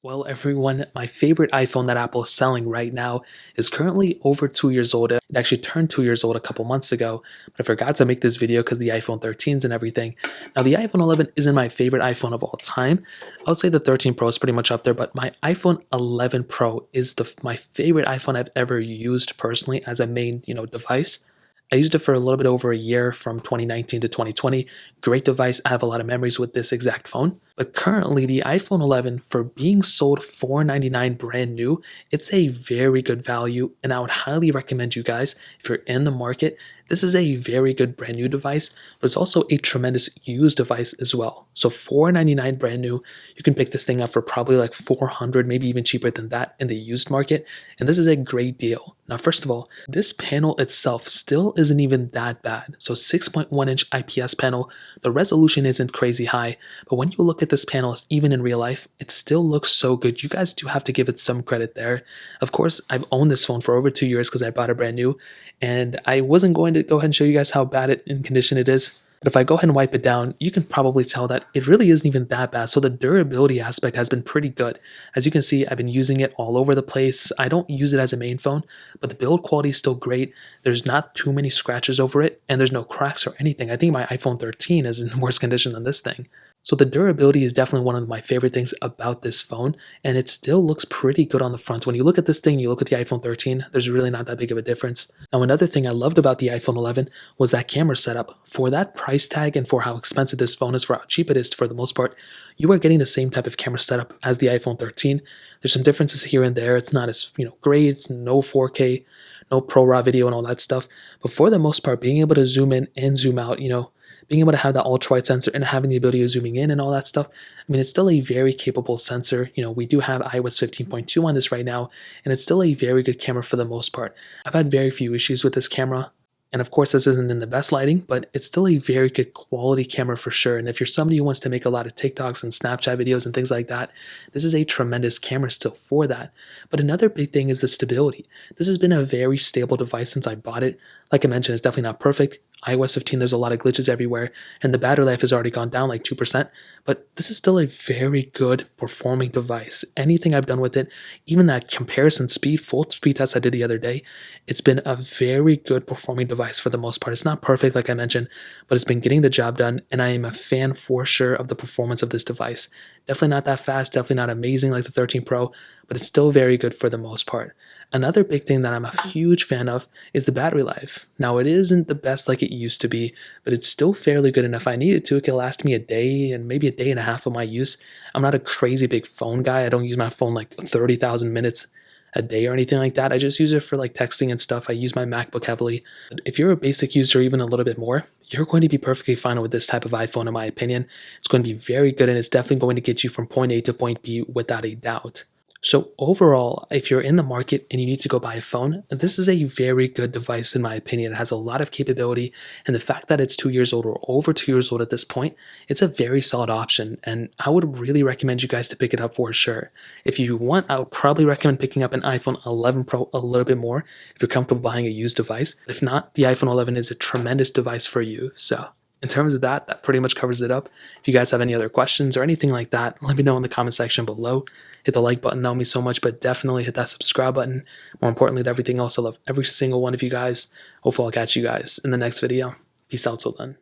Well, everyone, my favorite iPhone that Apple is selling right now is currently over 2 years old. It actually turned 2 years old a couple months ago, but I forgot to make this video because the iPhone 13s and everything. Now, the iPhone 11 isn't my favorite iPhone of all time. I would say the 13 Pro is pretty much up there, but my iPhone 11 Pro is my favorite iPhone I've ever used personally as a main, device. I used it for a little bit over a year from 2019 to 2020. Great device. I have a lot of memories with this exact phone. But currently, the iPhone 11, for being sold $499 brand new, it's a very good value. And I would highly recommend you guys, if you're in the market, this is a very good brand new device, but it's also a tremendous used device as well. So $499 brand new, you can pick this thing up for probably like 400, maybe even cheaper than that in the used market. And this is a great deal. Now, first of all, this panel itself still isn't even that bad. So 6.1-inch IPS panel, the resolution isn't crazy high, but when you look at this panel, even in real life, it still looks so good. You guys do have to give it some credit there. Of course, I've owned this phone for over 2 years because I bought it brand new, and I wasn't going to go ahead and show you guys how bad in condition it is. But if I go ahead and wipe it down, you can probably tell that it really isn't even that bad. So the durability aspect has been pretty good. As you can see, I've been using it all over the place. I don't use it as a main phone, but the build quality is still great. There's not too many scratches over it, and there's no cracks or anything. I think my iPhone 13 is in worse condition than this thing. So the durability is definitely one of my favorite things about this phone, and it still looks pretty good on the front. When you look at this thing, you look at the iPhone 13, there's really not that big of a difference. Now, another thing I loved about the iPhone 11 was that camera setup. For that price tag and for how expensive this phone is, for how cheap it is for the most part, you are getting the same type of camera setup as the iPhone 13. There's some differences here and there. It's not as, great. It's no 4K, no Pro RAW video and all that stuff. But for the most part, being able to zoom in and zoom out, being able to have the ultra wide sensor and having the ability of zooming in and all that stuff, I mean, it's still a very capable sensor. We do have iOS 15.2 on this right now, and it's still a very good camera for the most part. I've had very few issues with this camera. And of course, this isn't in the best lighting, but it's still a very good quality camera for sure. And if you're somebody who wants to make a lot of TikToks and Snapchat videos and things like that, this is a tremendous camera still for that. But another big thing is the stability. This has been a very stable device since I bought it. Like I mentioned, it's definitely not perfect. iOS 15, there's a lot of glitches everywhere, and the battery life has already gone down like 2%, but this is still a very good performing device. Anything I've done with it, even that comparison speed, full speed test I did the other day, it's been a very good performing device for the most part. It's not perfect, like I mentioned, but it's been getting the job done, and I am a fan for sure of the performance of this device. Definitely not that fast, definitely not amazing like the 13 Pro, but it's still very good for the most part. Another big thing that I'm a huge fan of is the battery life. Now, it isn't the best like it used to be, but it's still fairly good enough. I need it to. It can last me a day and maybe a day and a half of my use. I'm not a crazy big phone guy. I don't use my phone like 30,000 minutes a day or anything like that. I just use it for like texting and stuff. I use my MacBook heavily. But if you're a basic user, even a little bit more, you're going to be perfectly fine with this type of iPhone, in my opinion. It's going to be very good, and it's definitely going to get you from point A to point B without a doubt. So overall, if you're in the market and you need to go buy a phone, this is a very good device in my opinion. It has a lot of capability, and the fact that it's 2 years old or over 2 years old at this point, it's a very solid option, and I would really recommend you guys to pick it up for sure. If you want, I would probably recommend picking up an iPhone 11 Pro a little bit more if you're comfortable buying a used device. If not, the iPhone 11 is a tremendous device for you. So in terms of that, that pretty much covers it up. If you guys have any other questions or anything like that, let me know in the comment section below. Hit the like button, that would mean so much, but definitely hit that subscribe button. More importantly than everything else, I love every single one of you guys. Hopefully I'll catch you guys in the next video. Peace out till then.